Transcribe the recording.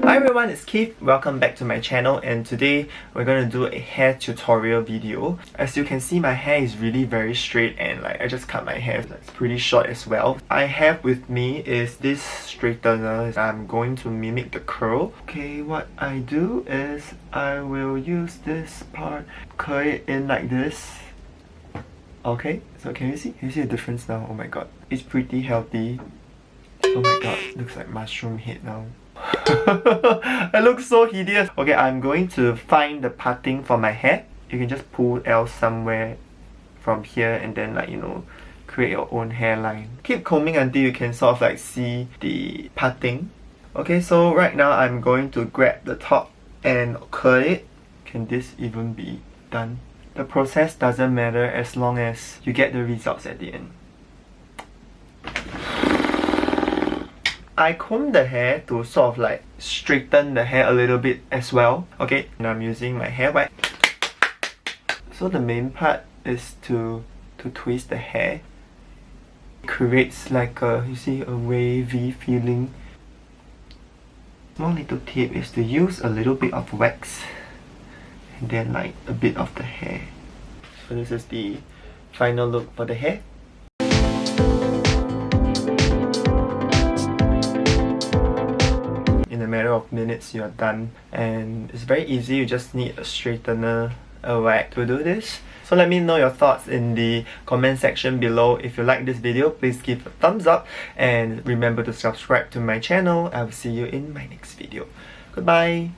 Hi everyone, it's Keith. Welcome back to my channel, and today we're going to do a hair tutorial video. As you can see, my hair is really very straight and I just cut my hair. It's pretty short as well. I have with me is this straightener. I'm going to mimic the curl. Okay, what I do is I will use this part, curl it in like this. Okay, so can you see? Can you see the difference now? Oh my god, it's pretty healthy. Oh my god, looks like mushroom head now. I look so hideous. Okay, I'm going to find the parting for my hair. You can just pull L somewhere from here and then create your own hairline. Keep combing until you can sort of see the parting. Okay, so right now I'm going to grab the top and curl it. Can this even be done? The process doesn't matter as long as you get the results at the end. I comb the hair to sort of straighten the hair a little bit as well. Okay, and I'm using my hair wet. So the main part is to twist the hair. It creates you see, a wavy feeling. One little tip is to use a little bit of wax and then a bit of the hair. So this is the final look for the hair. In a matter of minutes, you're done, and it's very easy. You just need a straightener, a wax to do this. So let me know your thoughts in the comment section below. If you like this video, please give a thumbs up and remember to subscribe to my channel. I will see you in my next video. Goodbye.